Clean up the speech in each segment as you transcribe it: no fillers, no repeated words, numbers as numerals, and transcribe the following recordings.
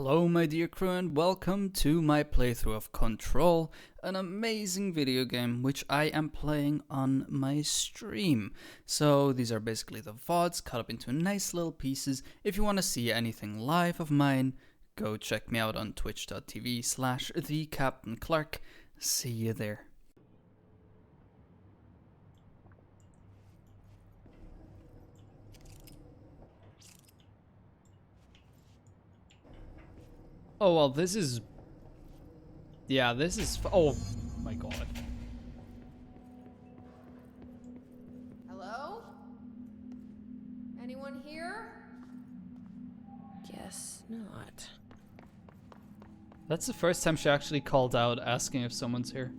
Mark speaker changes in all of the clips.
Speaker 1: Hello my dear crew and welcome to my playthrough of Control, an amazing video game which I am playing on my stream. So these are basically the VODs cut up into nice little pieces. If you want to see anything live of mine, go check me out on twitch.tv/TheCaptainClarke. See you there. Oh, well, this is... Yeah, this is... Oh, my God.
Speaker 2: Hello? Anyone here? Guess not.
Speaker 1: That's the first time she actually called out asking if someone's here.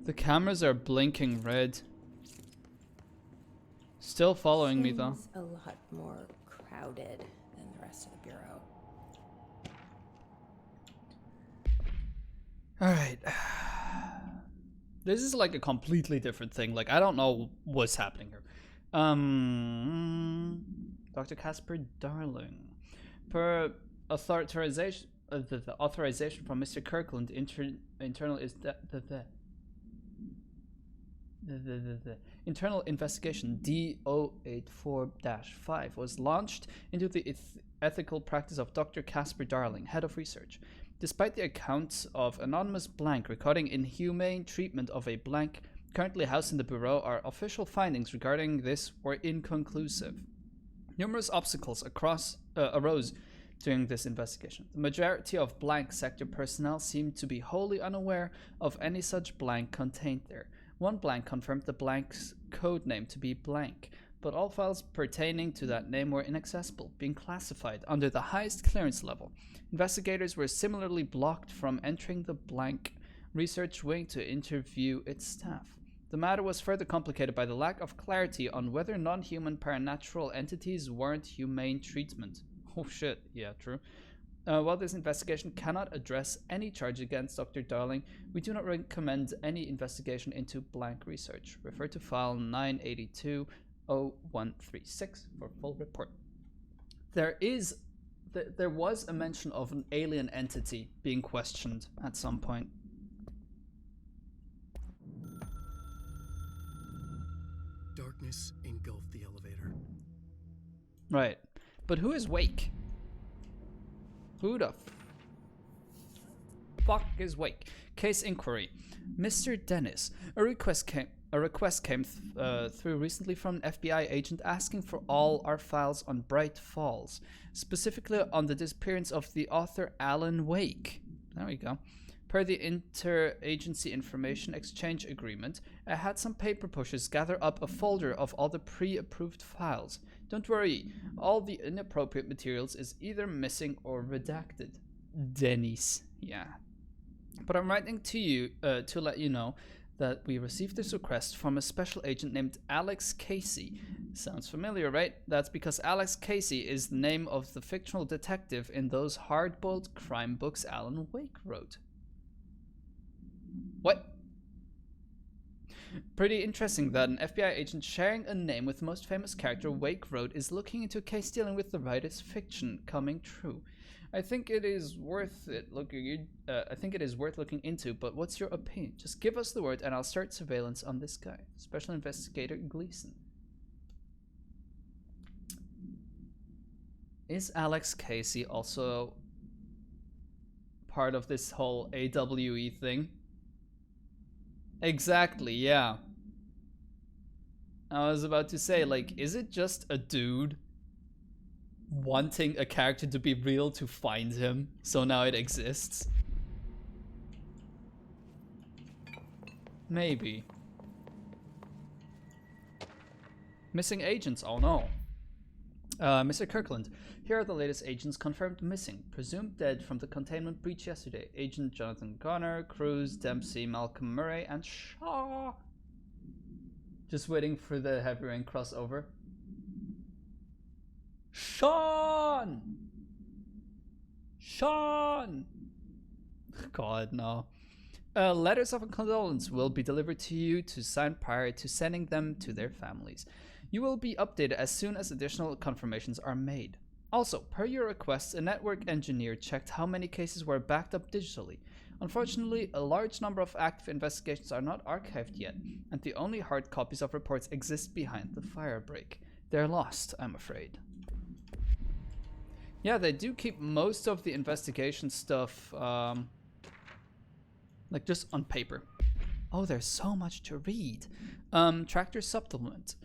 Speaker 1: The cameras are blinking red. Still following me, though.
Speaker 2: Seems a lot more crowded than the rest of the bureau.
Speaker 1: Alright. This is like a completely different thing. Like, I don't know what's happening here. Dr. Casper Darling. Per authorization, the authorization from Mr. Kirkland, internal is the internal investigation D084-5 was launched into the ethical practice of Dr. Casper Darling, head of research. Despite the accounts of anonymous blank recording inhumane treatment of a blank currently housed in the bureau, our official findings regarding this were inconclusive. Numerous obstacles arose during this investigation. The majority of blank sector personnel seemed to be wholly unaware of any such blank contained there. One blank confirmed the blank's code name to be blank, but all files pertaining to that name were inaccessible, being classified under the highest clearance level. Investigators were similarly blocked from entering the blank research wing to interview its staff. The matter was further complicated by the lack of clarity on whether non-human paranatural entities warrant humane treatment. Oh shit, yeah, true. While this investigation cannot address any charge against Dr. Darling, we do not recommend any investigation into blank research. Refer to file 982-0136 for full report. There was a mention of an alien entity being questioned at some point.
Speaker 3: Darkness engulfed the elevator.
Speaker 1: Right. But who is Wake? Who the fuck is Wake? Case inquiry. Mr. Dennis, a request came through recently from an FBI agent asking for all our files on Bright Falls, specifically on the disappearance of the author Alan Wake. There we go. Per the Interagency Information Exchange Agreement, I had some paper pushers gather up a folder of all the pre-approved files. Don't worry, all the inappropriate materials is either missing or redacted. Dennis, yeah. But I'm writing to you to let you know that we received this request from a special agent named Alex Casey. Sounds familiar, right? That's because Alex Casey is the name of the fictional detective in those hard-boiled crime books Alan Wake wrote. What? Pretty interesting that an FBI agent sharing a name with the most famous character Wake wrote is looking into a case dealing with the writer's fiction coming true. I think it is worth looking into, but what's your opinion? Just give us the word and I'll start surveillance on this guy. Special Investigator Gleason. Is Alex Casey also part of this whole AWE thing? Exactly, yeah. I was about to say, like, is it just a dude wanting a character to be real to find him, so now it exists? Maybe. Missing agents, oh no. Mr. Kirkland, here are the latest agents confirmed missing, presumed dead from the containment breach yesterday. Agent Jonathan Garner, Cruz, Dempsey, Malcolm Murray, and Shaw. Just waiting for the Heavy Rain crossover. Sean! Sean! God, no. Letters of condolence will be delivered to you to sign prior to sending them to their families. You will be updated as soon as additional confirmations are made. Also, per your request, a network engineer checked how many cases were backed up digitally. Unfortunately, a large number of active investigations are not archived yet, and the only hard copies of reports exist behind the firebreak. They're lost, I'm afraid. Yeah, they do keep most of the investigation stuff, like just on paper. Oh, there's so much to read. Tractor supplement.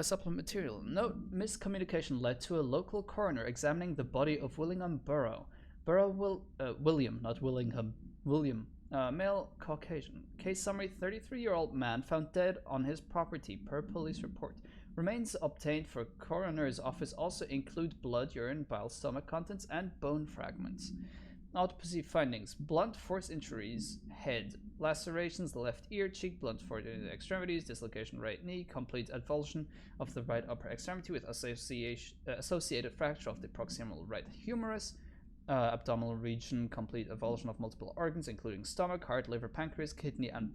Speaker 1: Supplement material. Note, miscommunication led to a local coroner examining the body of William Burrow. William, not Willingham. William. Male, Caucasian. Case summary, 33-year-old man found dead on his property per police report. Remains obtained for coroner's office also include blood, urine, bile, stomach contents, and bone fragments. Autopsy findings: blunt force injuries, head, lacerations, the left ear, cheek, blunt force extremities, dislocation right knee, complete avulsion of the right upper extremity with associated fracture of the proximal right humerus, abdominal region, complete avulsion of multiple organs including stomach, heart, liver, pancreas, kidney, and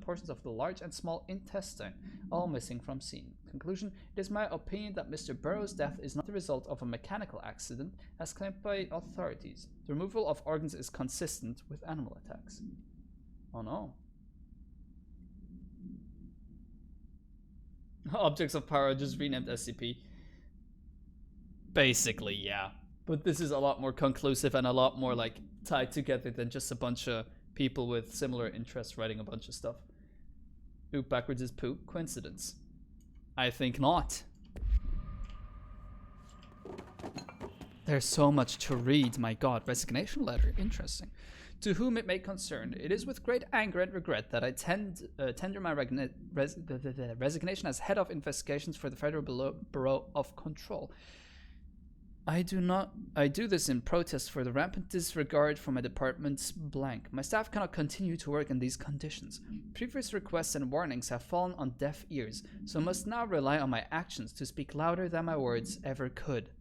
Speaker 1: portions of the large and small intestine, all missing from scene. Conclusion: it is my opinion that Mr. Burrow's death is not the result of a mechanical accident as claimed by authorities. The removal of organs is consistent with animal attacks. Oh no. Objects of power just renamed SCP. Basically, yeah. But this is a lot more conclusive and a lot more like tied together than just a bunch of people with similar interests writing a bunch of stuff. Poop backwards is poop. Coincidence? I think not. There's so much to read, my god. Resignation letter, interesting. To whom it may concern, it is with great anger and regret that I tender my resignation as head of investigations for the Federal Bureau of Control. I do this in protest for the rampant disregard for my department's blank. My staff cannot continue to work in these conditions. Previous requests and warnings have fallen on deaf ears, so must now rely on my actions to speak louder than my words ever could.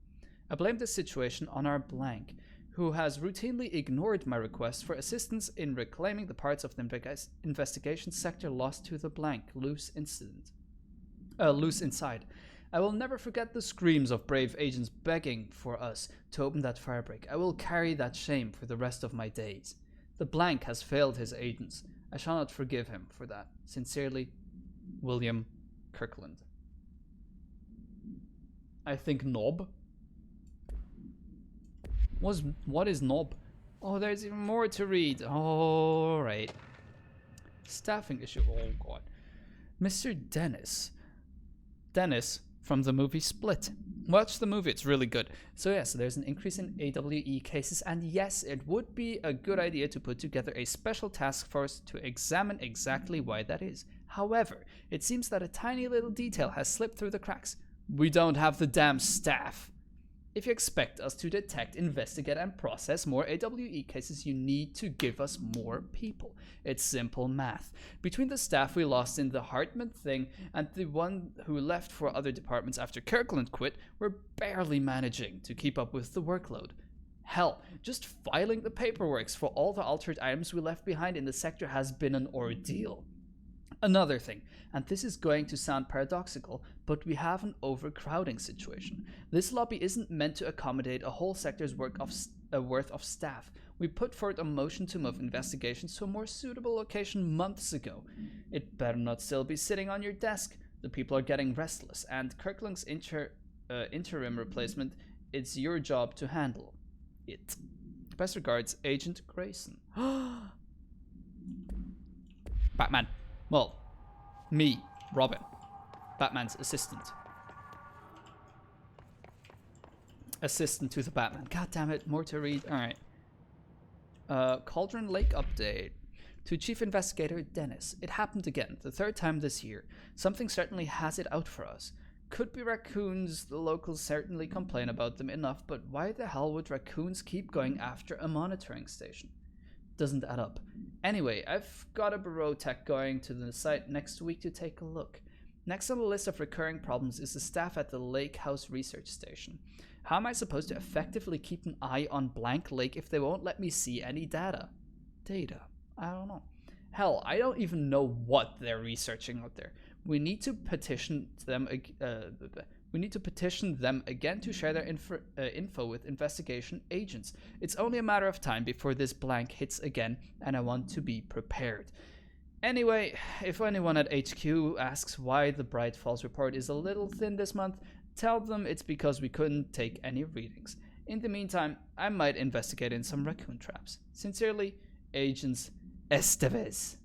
Speaker 1: I blame this situation on our blank, who has routinely ignored my request for assistance in reclaiming the parts of the investigation sector lost to the blank loose inside. I will never forget the screams of brave agents begging for us to open that firebreak. I will carry that shame for the rest of my days. The blank has failed his agents. I shall not forgive him for that. Sincerely, William Kirkland. I think Knob. What is Knob? Oh, there's even more to read. Alright. Staffing issue. Oh god. Mr. Dennis from the movie Split. Watch the movie, it's really good. So yes, there's an increase in AWE cases, and yes, it would be a good idea to put together a special task force to examine exactly why that is. However, it seems that a tiny little detail has slipped through the cracks. We don't have the damn staff. If you expect us to detect, investigate, and process more AWE cases, you need to give us more people. It's simple math. Between the staff we lost in the Hartman thing and the one who left for other departments after Kirkland quit, we're barely managing to keep up with the workload. Hell, just filing the paperwork for all the altered items we left behind in the sector has been an ordeal. Another thing, and this is going to sound paradoxical, but we have an overcrowding situation. This lobby isn't meant to accommodate a whole sector's worth of staff. We put forth a motion to move investigations to a more suitable location months ago. It better not still be sitting on your desk. The people are getting restless, and Kirkland's interim replacement, it's your job to handle it. Best regards, Agent Grayson. Batman. Well, me, Robin, Batman's assistant. Assistant to the Batman. God damn it, more to read. Alright. Cauldron Lake update. To Chief Investigator Dennis. It happened again, the third time this year. Something certainly has it out for us. Could be raccoons, the locals certainly complain about them enough, but why the hell would raccoons keep going after a monitoring station? Doesn't add up. Anyway, I've got a bureau tech going to the site next week to take a look. Next on the list of recurring problems is the staff at the Lake House Research Station. How am I supposed to effectively keep an eye on Blank Lake if they won't let me see any data? I don't know. Hell, I don't even know what they're researching out there. We need to petition them We need to petition them again to share their info with investigation agents. It's only a matter of time before this blank hits again, and I want to be prepared. Anyway, if anyone at HQ asks why the Bright Falls report is a little thin this month, tell them it's because we couldn't take any readings. In the meantime, I might investigate in some raccoon traps. Sincerely, Agents Estevez.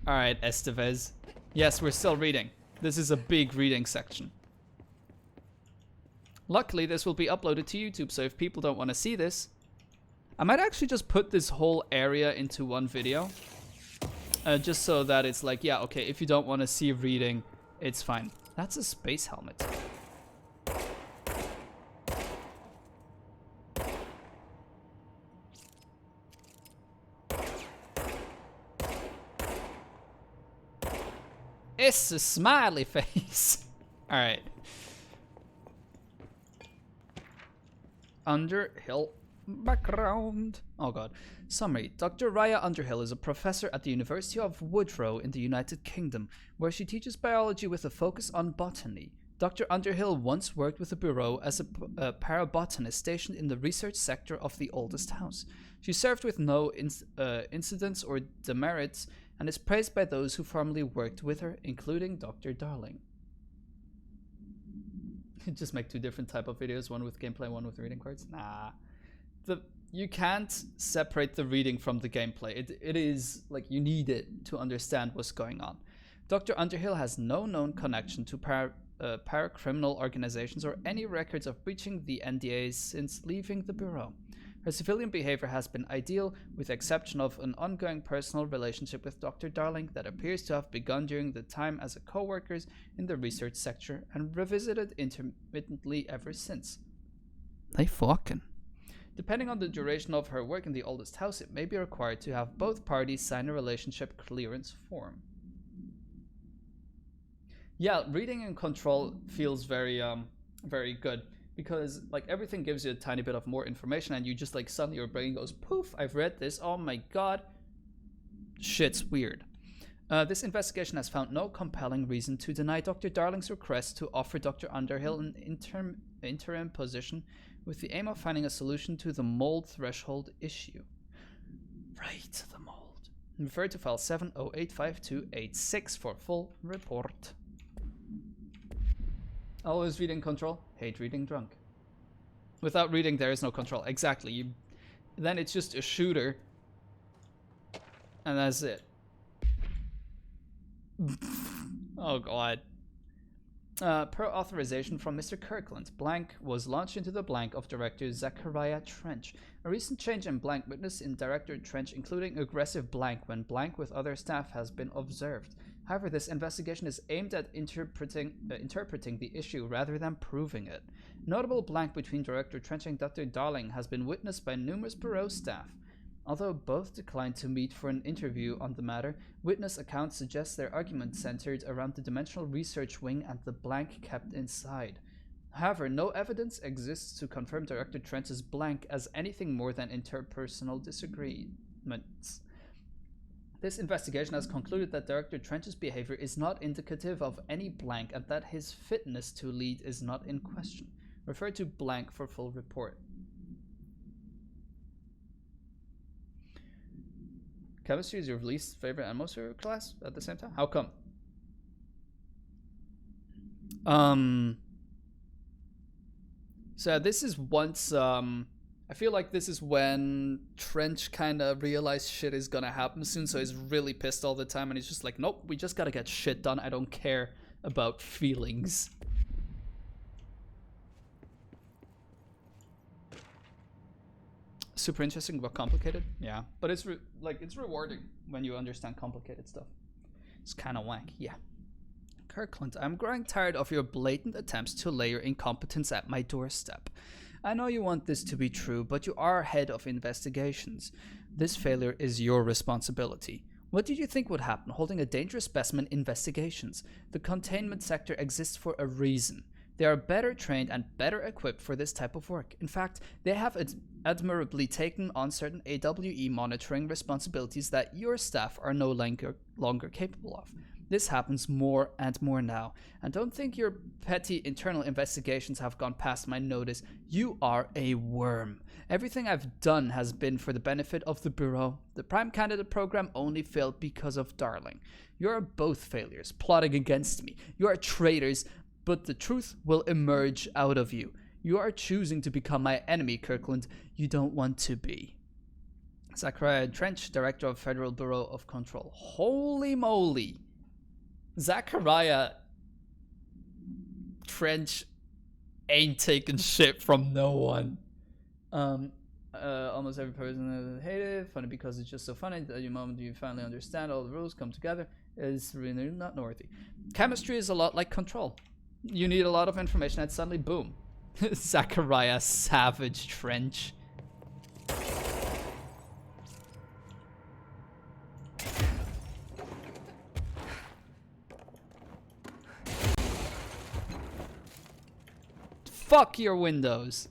Speaker 1: Alright, Estevez. Yes, we're still reading. This is a big reading section. Luckily, this will be uploaded to YouTube, so if people don't want to see this, I might actually just put this whole area into one video. Just so that it's like, yeah, okay, if you don't want to see reading, it's fine. That's a space helmet. It's a smiley face. Alright. Underhill background. Oh god. Summary. Dr. Raya Underhill is a professor at the University of Woodrow in the United Kingdom, where she teaches biology with a focus on botany. Dr. Underhill once worked with the Bureau as a parabotanist stationed in the research sector of the oldest house. She served with no incidents or demerits, and is praised by those who formerly worked with her, including Dr. Darling. Just make two different type of videos, one with gameplay, one with reading cards. Nah. You can't separate the reading from the gameplay. It is like you need it to understand what's going on. Dr. Underhill has no known connection to paracriminal organizations or any records of breaching the NDAs since leaving the Bureau. Her civilian behavior has been ideal, with the exception of an ongoing personal relationship with Dr. Darling that appears to have begun during the time as a co-worker in the research sector and revisited intermittently ever since. They fucking. Depending on the duration of her work in the oldest house, it may be required to have both parties sign a relationship clearance form. Yeah, reading and control feels very good. Because like everything gives you a tiny bit of more information and you just like suddenly your brain goes poof, I've read this, oh my god, shit's weird. This investigation has found no compelling reason to deny Dr. Darling's request to offer Dr. Underhill an interim position with the aim of finding a solution to the mold threshold issue. Right, the mold. Refer to file 7085286 for full report. Always reading control, hate reading drunk. Without reading, there is no control. Exactly. Then it's just a shooter. And that's it. Oh god. Per authorization from Mr. Kirkland, blank was launched into the blank of Director Zachariah Trench. A recent change in blank witnessed in Director Trench, including aggressive blank when blank with other staff, has been observed. However, this investigation is aimed at interpreting the issue rather than proving it. Notable blank between Director Trench and Dr. Darling has been witnessed by numerous Bureau staff. Although both declined to meet for an interview on the matter, witness accounts suggest their argument centered around the Dimensional Research Wing and the blank kept inside. However, no evidence exists to confirm Director Trench's blank as anything more than interpersonal disagreements. This investigation has concluded that Director Trench's behavior is not indicative of any blank and that his fitness to lead is not in question. Refer to blank for full report. Chemistry is your least favorite and most favorite class at the same time? How come? So this is once, I feel like this is when Trench kind of realized shit is gonna happen soon, so he's really pissed all the time, and he's just like, nope, we just gotta get shit done. I don't care about feelings. Super interesting but complicated, yeah. But it's it's rewarding when you understand complicated stuff. It's kind of whack, yeah. Kirkland, I'm growing tired of your blatant attempts to lay your incompetence at my doorstep. I know you want this to be true, but you are head of investigations. This failure is your responsibility. What did you think would happen holding a dangerous specimen investigations? The containment sector exists for a reason. They are better trained and better equipped for this type of work. In fact, they have admirably taken on certain AWE monitoring responsibilities that your staff are no longer capable of. This happens more and more now, and don't think your petty internal investigations have gone past my notice. You are a worm. Everything I've done has been for the benefit of the Bureau. The Prime Candidate program only failed because of Darling. You are both failures, plotting against me. You are traitors, but the truth will emerge out of you. You are choosing to become my enemy, Kirkland. You don't want to be. Zachariah Trench, Director of Federal Bureau of Control. Holy moly. Zachariah Trench ain't taking shit from no one. Almost every person hated it. Funny because it's just so funny. The moment you finally understand all the rules come together is really not worthy. Chemistry is a lot like control. You need a lot of information and suddenly boom. Zachariah Savage Trench. Fuck your windows.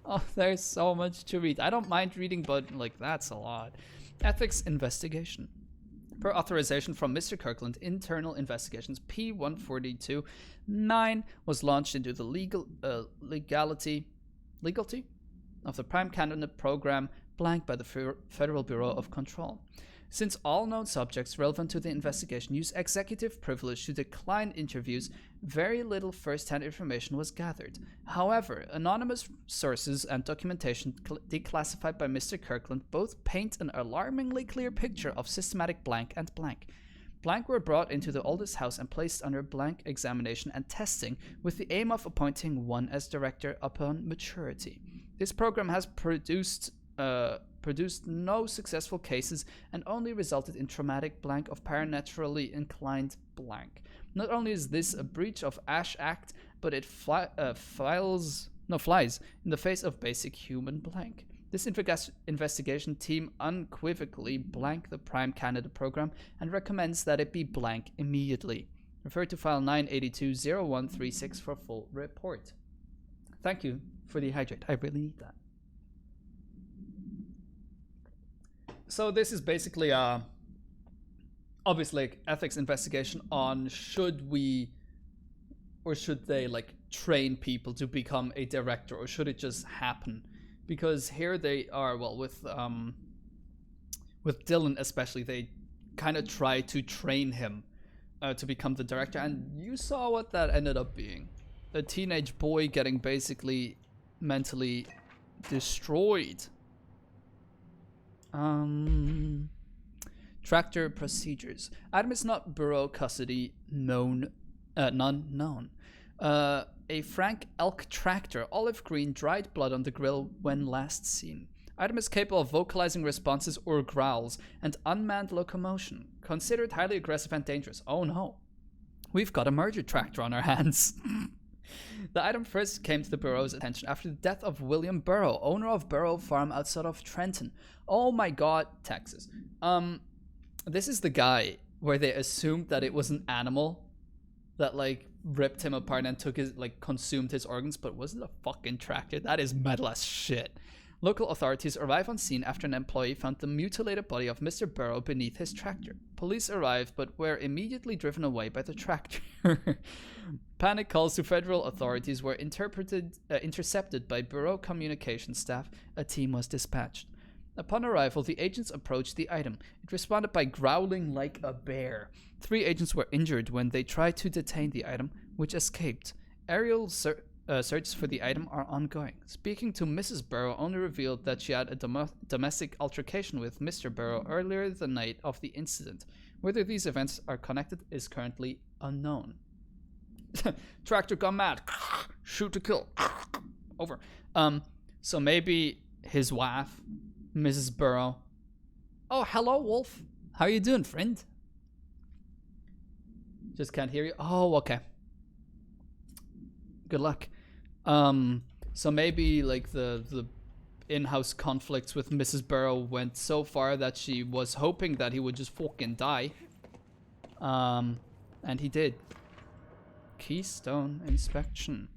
Speaker 1: Oh, there's so much to read. I don't mind reading, but like that's a lot. Ethics investigation. Per authorization from Mr. Kirkland, internal investigations P-142-9 was launched into the legality of the Prime Candidate program blank by the Federal Bureau of Control. Since all known subjects relevant to the investigation use executive privilege to decline interviews, very little first-hand information was gathered. However, anonymous sources and documentation declassified by Mr. Kirkland both paint an alarmingly clear picture of systematic blank and blank. Blank were brought into the oldest house and placed under blank examination and testing with the aim of appointing one as director upon maturity. This program has produced no successful cases and only resulted in traumatic blank of paraneturally inclined blank. Not only is this a breach of ASH Act, but it flies in the face of basic human blank. This investigation team unequivocally blank the Prime Candidate program and recommends that it be blank immediately. Refer to file 982-0136 for full report. Thank you for the hydrate. I really need that. So this is basically obviously ethics investigation on should we or should they like train people to become a director, or should it just happen? Because here they are, well, with Dylan especially, they kind of try to train him to become the director, and you saw what that ended up being. A teenage boy getting basically mentally destroyed. Tractor procedures. Item is not Bureau custody none known. A Frank Elk tractor, olive green, dried blood on the grill when last seen. Item is capable of vocalizing responses or growls and unmanned locomotion. Considered highly aggressive and dangerous. Oh no. We've got a murder tractor on our hands. The item first came to the Bureau's attention after the death of William Burrow, owner of Burrow Farm outside of Trenton. Oh my god, Texas. This is the guy where they assumed that it was an animal that like ripped him apart and took his, like, consumed his organs, but was it a fucking tractor? That is metal as shit. Local authorities arrive on scene after an employee found the mutilated body of Mr. Burrow beneath his tractor. Police arrived but were immediately driven away by the tractor. Panic calls to federal authorities were intercepted by Bureau communication staff. A team was dispatched. Upon arrival, the agents approached the item. It responded by growling like a bear. 3 agents were injured when they tried to detain the item, which escaped. Aerial searches for the item are ongoing. Speaking to Mrs. Burrow only revealed that she had a domestic altercation with Mr. Burrow earlier the night of the incident. Whether these events are connected is currently unknown. Tractor gone mad. Shoot to kill. Over. So maybe his wife, Mrs. Burrow. Oh, hello, Wolf. How you doing, friend? Just can't hear you. Oh, okay. Good luck. So maybe like the in-house conflicts with Mrs. Burrow went so far that she was hoping that he would just fucking die. And he did. Keystone inspection.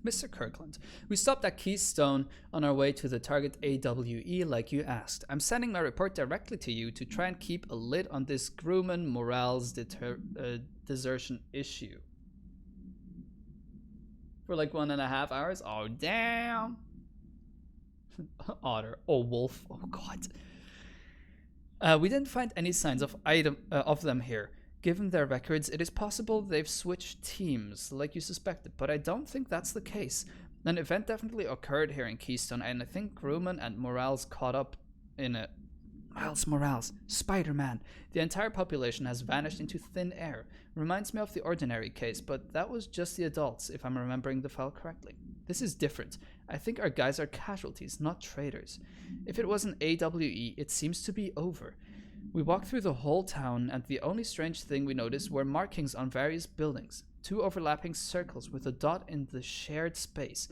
Speaker 1: Mr. Kirkland, we stopped at Keystone on our way to the target AWE like you asked. I'm sending my report directly to you to try and keep a lid on this Grumman Morales desertion issue. For like 1.5 hours? Oh, damn. Otter. Oh, wolf. Oh, God. We didn't find any signs of them here. Given their records, it is possible they've switched teams, like you suspected, but I don't think that's the case. An event definitely occurred here in Keystone, and I think Grumman and Morales caught up in it. Miles Morales, Spider-Man. The entire population has vanished into thin air. Reminds me of the Ordinary case, but that was just the adults, if I'm remembering the file correctly. This is different. I think our guys are casualties, not traitors. If it was an AWE, it seems to be over. We walked through the whole town, and the only strange thing we noticed were markings on various buildings. 2 overlapping circles with a dot in the shared space.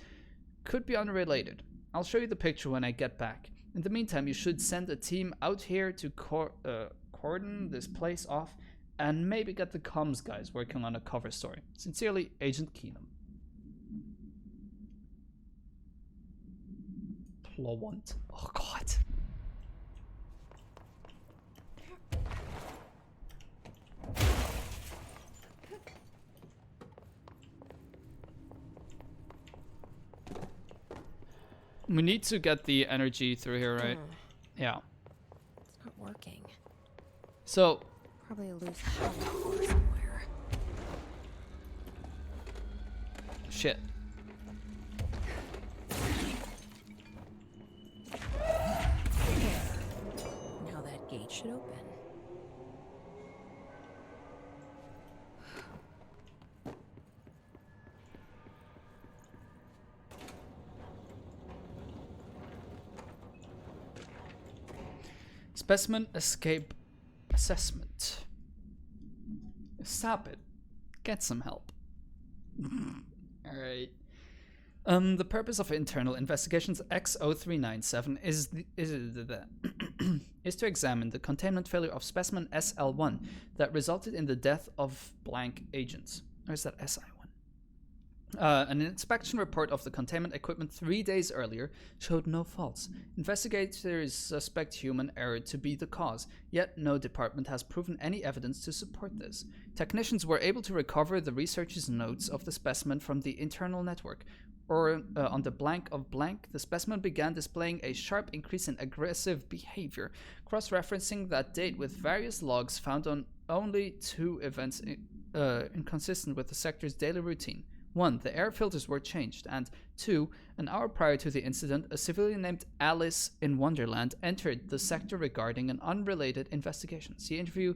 Speaker 1: Could be unrelated. I'll show you the picture when I get back. In the meantime, you should send a team out here to cordon this place off, and maybe get the comms guys working on a cover story. Sincerely, Agent Keenum. Plowant. Oh, God. We need to get the energy through here, right? Yeah.
Speaker 2: It's not working.
Speaker 1: So.
Speaker 2: Probably a loose power cord somewhere.
Speaker 1: Shit.
Speaker 2: Now that gate should open.
Speaker 1: Specimen escape assessment. Stop it. Get some help. Alright. The purpose of internal investigations X0397 is to examine the containment failure of specimen SL1 that resulted in the death of blank agents. Or is that SI1? An inspection report of the containment equipment 3 days earlier showed no faults. Investigators suspect human error to be the cause, yet no department has proven any evidence to support this. Technicians were able to recover the researchers' notes of the specimen from the internal network. On the blank of blank, the specimen began displaying a sharp increase in aggressive behavior, cross-referencing that date with various logs found on only 2 events inconsistent with the sector's daily routine. 1. The air filters were changed, and 2. An hour prior to the incident, a civilian named Alice in Wonderland entered the sector regarding an unrelated investigation. See interview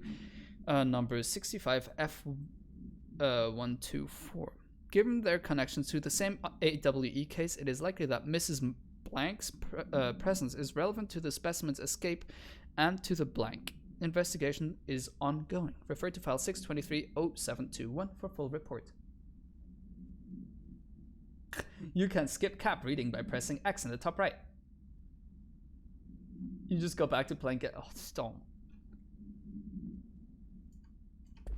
Speaker 1: number 65F124. Given their connections to the same AWE case, it is likely that Mrs. Blank's presence is relevant to the specimen's escape and to the blank. Investigation is ongoing. Refer to file 623-0721 for full report. You can skip cap reading by pressing X in the top right. You just go back to playing it. Oh, stone.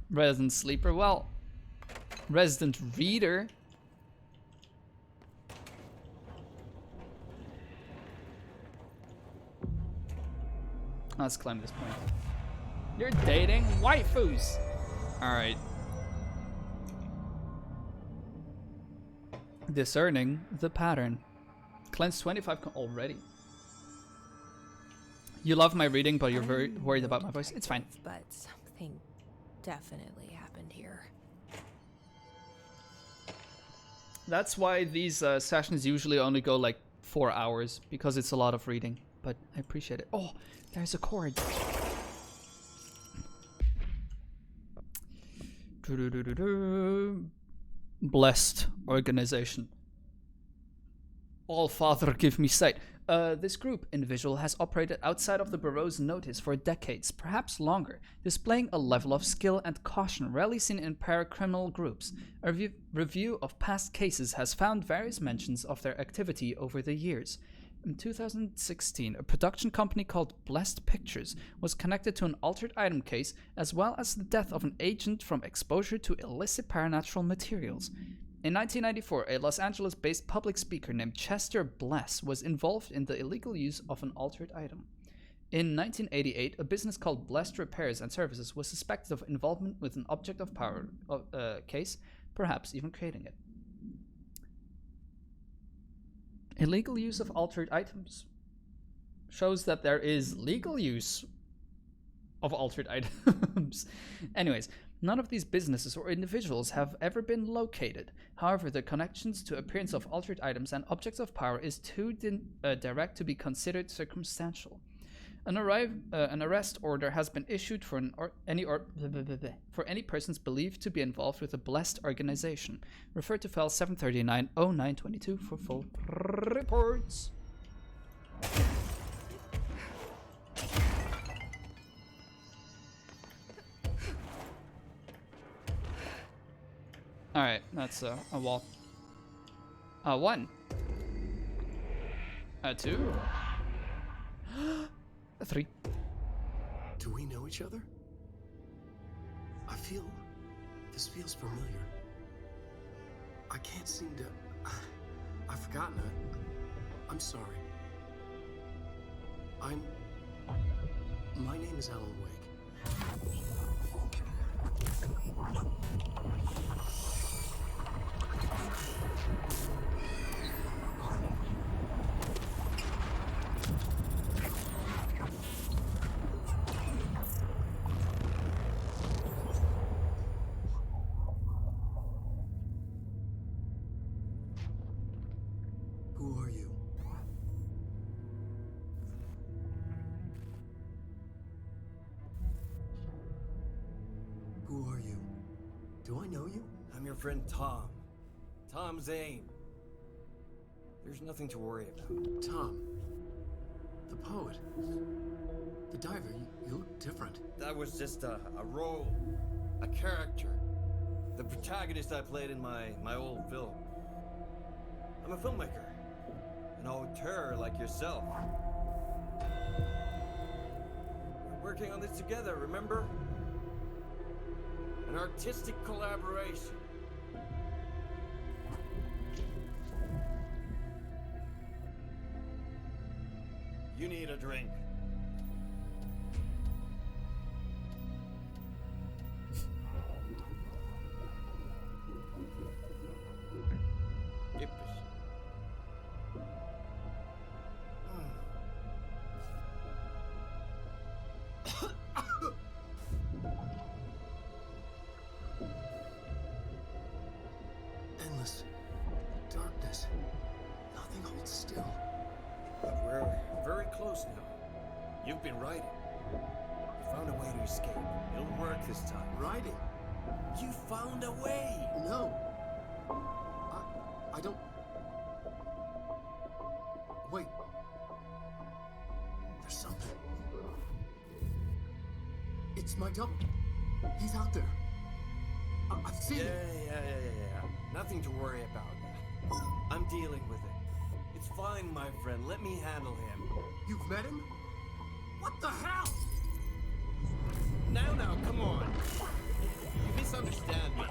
Speaker 1: Resident sleeper. Well, resident reader. Let's climb this point. You're dating waifus. Alright. Discerning the pattern. Cleanse 25 already. You love my reading, but you're very worried about my voice. It's fine.
Speaker 2: But something definitely happened here.
Speaker 1: That's why these sessions usually only go like 4 hours, because it's a lot of reading. But I appreciate it. Oh, there's a cord. Blessed organization. All Father, give me sight. This group, individual, has operated outside of the Bureau's notice for decades, perhaps longer, displaying a level of skill and caution rarely seen in paracriminal groups. A review of past cases has found various mentions of their activity over the years. In 2016, a production company called Blessed Pictures was connected to an altered item case, as well as the death of an agent from exposure to illicit paranatural materials. In 1994, a Los Angeles-based public speaker named Chester Bless was involved in the illegal use of an altered item. In 1988, a business called Blessed Repairs and Services was suspected of involvement with an object of power case, perhaps even creating it. Illegal use of altered items shows that there is legal use of altered items. Anyways, none of these businesses or individuals have ever been located. However, the connections to appearance of altered items and objects of power is too direct to be considered circumstantial. An arrest order has been issued for any persons believed to be involved with a blessed organization. Refer to file 739-0922 for full reports. Alright, that's a wall. 1. 2. 3.
Speaker 3: Do we know each other? This feels familiar. I can't seem to... I've forgotten it. I'm sorry. My name is Alan Wake. Who are you? Who are you? Do I know you?
Speaker 4: I'm your friend Tom. Tom Zane. There's nothing to worry about.
Speaker 3: Tom. The poet. The diver. You look different.
Speaker 4: That was just a role. A character. The protagonist I played in my old film. I'm a filmmaker. An auteur like yourself. We're working on this together, remember? An artistic collaboration. You need a drink.
Speaker 3: Endless darkness. Nothing holds still.
Speaker 4: But we're very close now. You've been writing. You found a way to escape. It'll work this time.
Speaker 3: Riding?
Speaker 4: You found a way!
Speaker 3: No. I don't... Wait. There's something. It's my double. He's out there. I've seen him.
Speaker 4: Yeah. Nothing to worry about. I'm dealing with it. It's fine, my friend. Let me handle him.
Speaker 3: You've met him? What the hell?
Speaker 4: Now, come on. You misunderstand me.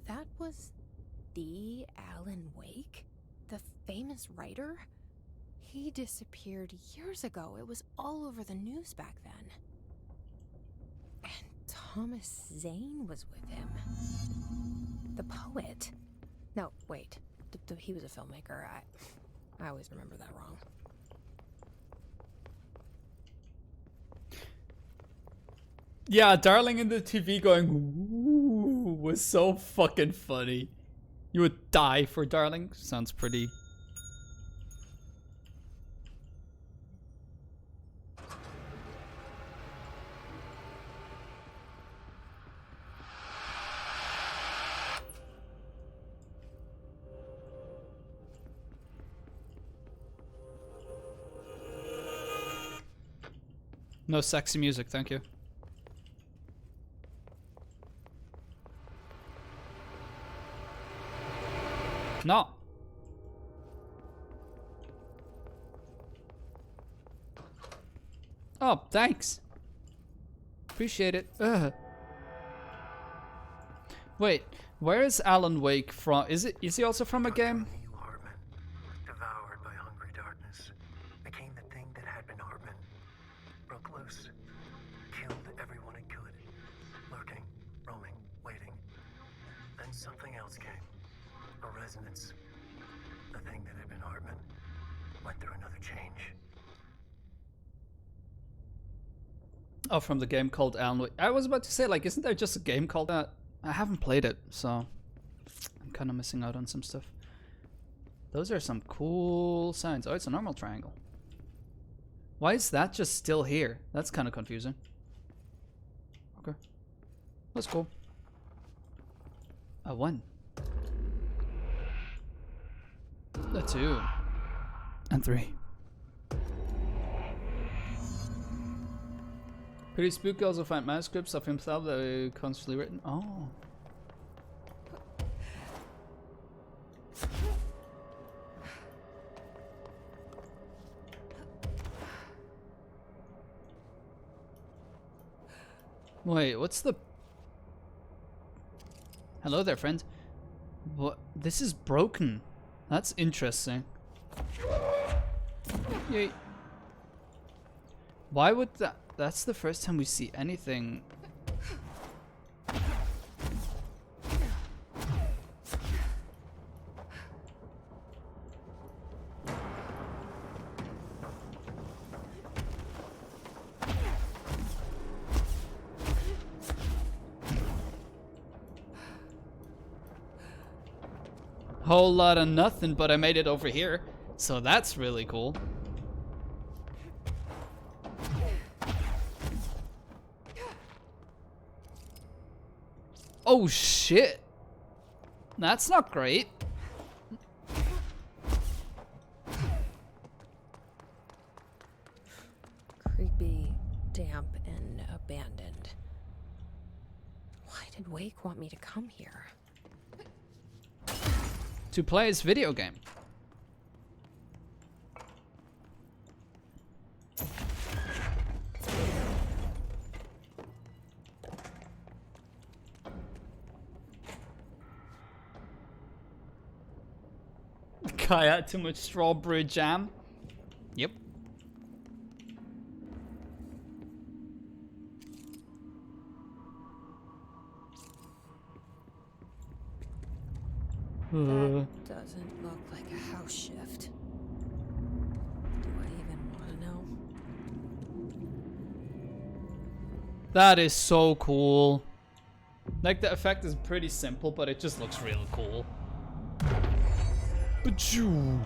Speaker 2: That was the Alan Wake? The famous writer? He disappeared years ago. It was all over the news back then. And Thomas Zane was with him. The poet. No, wait. He was a filmmaker. I always remember that wrong.
Speaker 1: Yeah, Darling in the TV going "Ooh" was so fucking funny. You would die for Darling. Sounds pretty. No sexy music, thank you. No. Oh, thanks. Appreciate it. Ugh. Wait, where is Alan Wake from? Is he also from a game?
Speaker 3: You, Hartman, devoured by hungry darkness, became the thing that had been Hartman, broke loose, killed everyone it could, lurking, roaming, waiting. Then something else came, a resonance. The thing that had been Hartman went through another change.
Speaker 1: Oh, from the game called Alan Wake. I was about to say, like, isn't there just a game called that? I haven't played it, so I'm kind of missing out on some stuff. Those are some cool signs. Oh, it's a normal triangle. Why is that just still here? That's kind of confusing. Okay. That's cool. A 1. A 2. And 3. Pretty spooky. Also find manuscripts of himself that are constantly written. Oh. Wait, what's the... Hello there, friend. What? This is broken. That's interesting. Yay. Why would that... That's the first time we see anything. Whole lot of nothing, but I made it over here. So that's really cool. Oh shit. That's not great.
Speaker 2: Creepy, damp, and abandoned. Why did Wake want me to come here?
Speaker 1: To play his video game. Guy had too much strawberry jam. Yep.
Speaker 2: That doesn't look like a house shift. Do I even want to know?
Speaker 1: That is so cool. Like, the effect is pretty simple, but it just looks real cool. Achoo.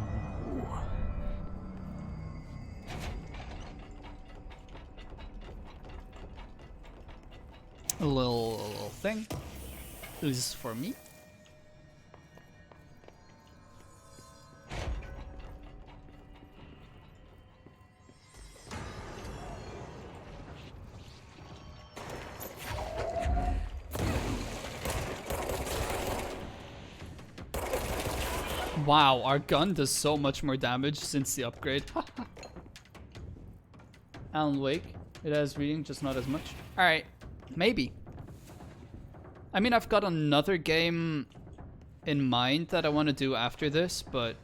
Speaker 1: A little thing. This is for me. Wow, our gun does so much more damage since the upgrade. Alan Wake. It has reading, just not as much. Alright, maybe. I mean, I've got another game in mind that I want to do after this, but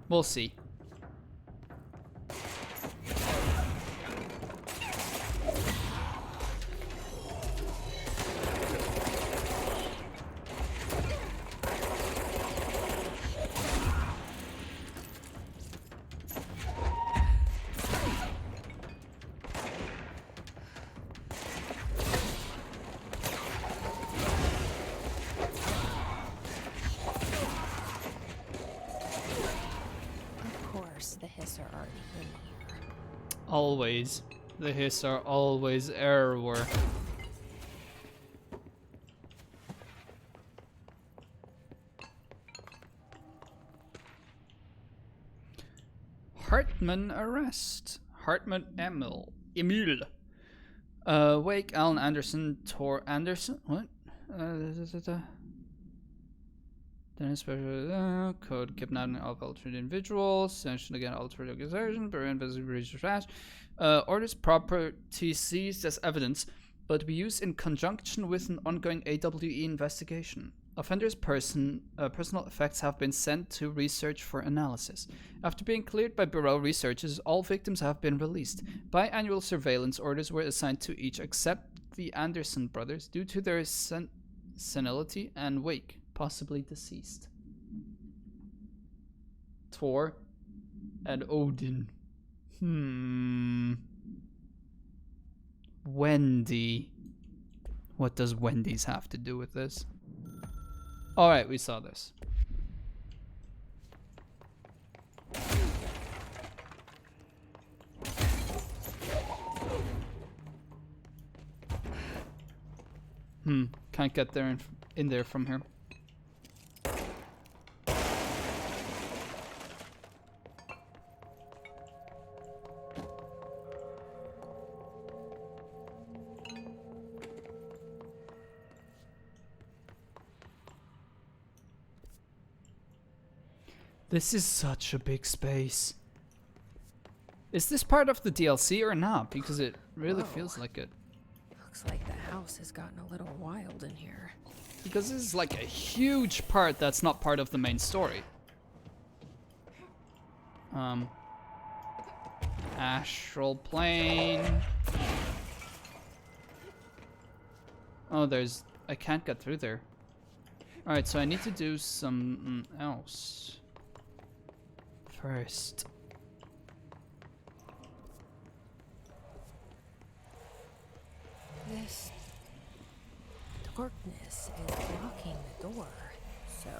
Speaker 1: we'll see. Always. The hiss are always everywhere. Hartman arrest. Hartman Emil. Wake, Alan Anderson, Tor Anderson. What? Then a special code kidnapping of altered individuals, sanction again altered organization, prevent visibility trash. Orders property seized as evidence, but be used in conjunction with an ongoing AWE investigation. Offenders' personal effects have been sent to research for analysis. After being cleared by Bureau researchers, all victims have been released. Biannual surveillance orders were assigned to each except the Anderson brothers due to their senility and Wake, possibly deceased. Thor and Odin. Wendy. What does Wendy's have to do with this? Alright, we saw this. Can't get there in there from here. This is such a big space. Is this part of the DLC or not? Because it really feels like it.
Speaker 2: Looks like the house has gotten a little wild in here.
Speaker 1: Because this is like a huge part that's not part of the main story. Astral plane. Oh, I can't get through there. Alright, so I need to do something else first.
Speaker 2: This darkness is blocking the door, so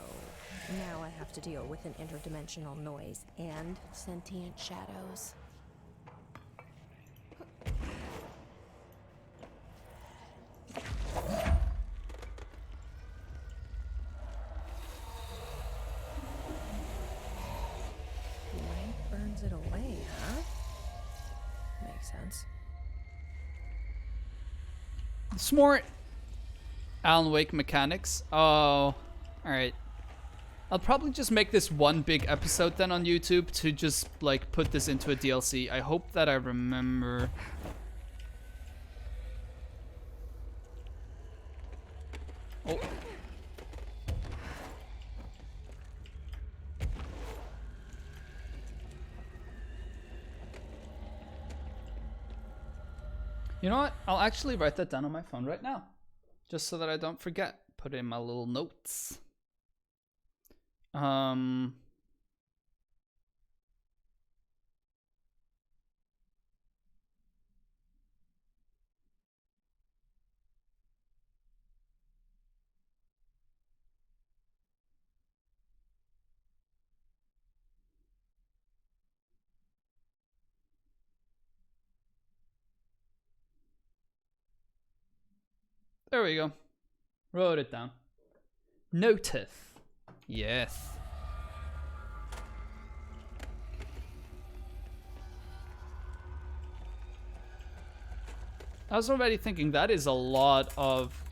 Speaker 2: now I have to deal with an interdimensional noise and sentient shadows. Light burns it away, huh? Makes sense.
Speaker 1: Smart Alan Wake mechanics. Oh, alright. I'll probably just make this one big episode then on YouTube to just like put this into a DLC. I hope that I remember. Oh. You know what? I'll actually write that down on my phone right now. Just so that I don't forget. Put it in my little notes. There we go. Wrote it down. Noteth. Yes. I was already thinking that is a lot of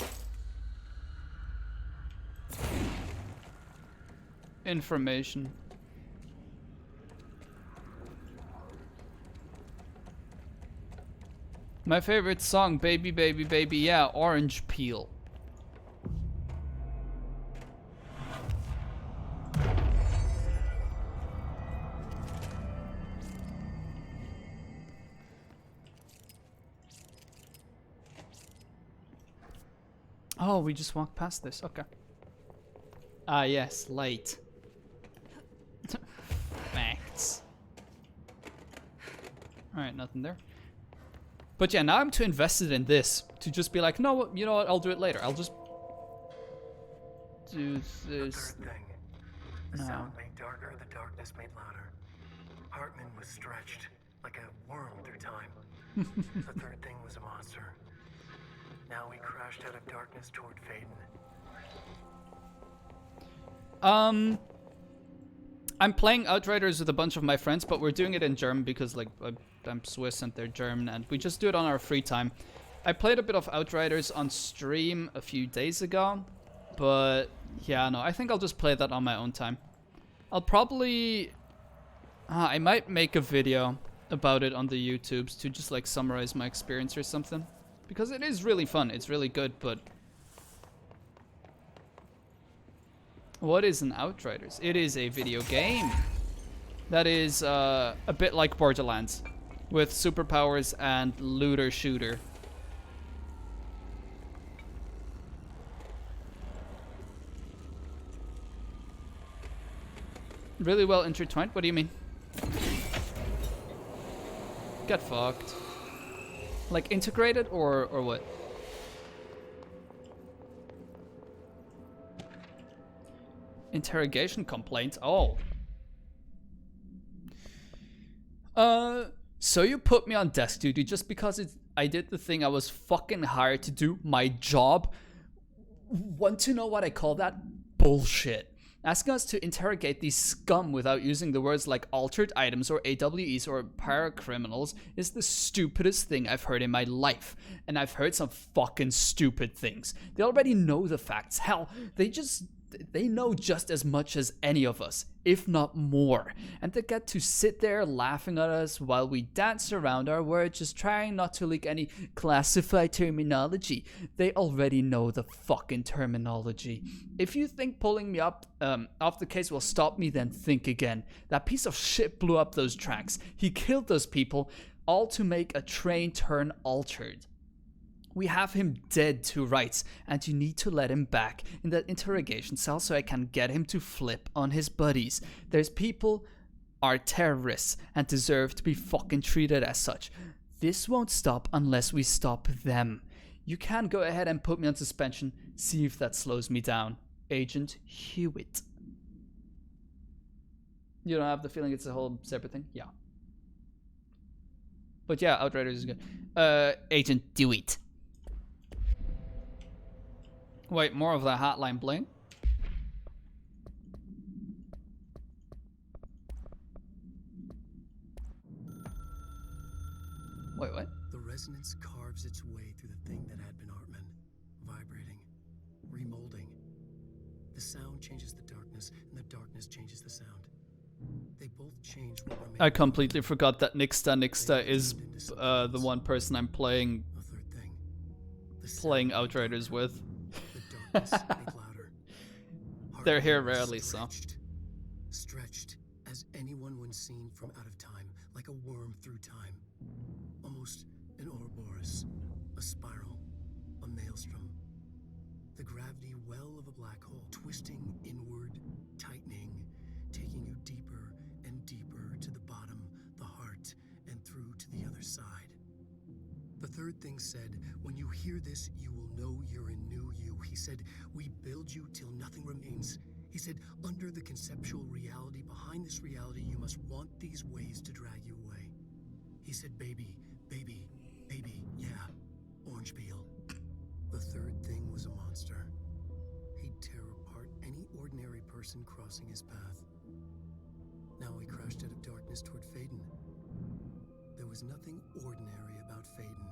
Speaker 1: information. My favorite song, Baby Baby Baby, yeah, Orange Peel. Oh, we just walked past this, okay. Ah, yes, light. Facts. Alright, nothing there. But yeah, now I'm too invested in this to just be like, no, you know what, I'll do it later. I'll just do this.
Speaker 3: The third thing. The sound made darker, the darkness made louder. Hartman was stretched like a worm through time. The third thing was a monster. Now we crashed out of darkness toward Faden.
Speaker 1: I'm playing Outriders with a bunch of my friends, but we're doing it in German because like I'm Swiss and they're German, and we just do it on our free time. I played a bit of Outriders on stream a few days ago, But yeah, no, I think I'll just play that on my own time. I'll probably... I might make a video about it on the YouTubes to just like summarize my experience or something. Because it is really fun, it's really good, but... What is an Outriders? It is a video game that is a bit like Borderlands, with superpowers and looter shooter. Really well intertwined? What do you mean? Get fucked. Like integrated or what? Interrogation complaint? Oh. So you put me on desk duty just because I did the thing I was fucking hired to do, my job? Want to know what I call that? Bullshit. Asking us to interrogate these scum without using the words like altered items or AWEs or paracriminals is the stupidest thing I've heard in my life. And I've heard some fucking stupid things. They already know the facts. Hell, they know just as much as any of us, if not more. And they get to sit there laughing at us while we dance around our words, just trying not to leak any classified terminology. They already know the fucking terminology. If you think pulling me up off the case will stop me, then think again. That piece of shit blew up those tracks. He killed those people, all to make a train turn altered. We have him dead to rights, and you need to let him back in that interrogation cell so I can get him to flip on his buddies. There's people are terrorists and deserve to be fucking treated as such. This won't stop unless we stop them. You can go ahead and put me on suspension, see if that slows me down. Agent Hewitt. You don't have the feeling it's a whole separate thing? Yeah. But yeah, Outriders is good. Agent Dewitt. Wait, more of the hotline bling? Wait, what?
Speaker 3: The resonance carves its way through the thing that had been Artman, vibrating, remolding. The sound changes the darkness, and the darkness changes the sound. They both change what remains.
Speaker 1: I completely forgot that Nixta is the one person I'm playing Outriders with.
Speaker 3: Louder.
Speaker 1: They're here rarely, so.
Speaker 3: Stretched as anyone when seen from out of time, like a worm through time. Almost an Ouroboros, a spiral, a maelstrom. The gravity well of a black hole, twisting inward, tightening, taking you deeper and deeper to the bottom, the heart, and through to the other side. The third thing said, when you hear this, you will know you're a new you. He said, we build you till nothing remains. He said, under the conceptual reality, behind this reality, you must want these waves to drag you away. He said, baby, baby, baby, yeah, orange peel. The third thing was a monster. He'd tear apart any ordinary person crossing his path. Now he crashed out of darkness toward Faden. There was nothing ordinary about Faden.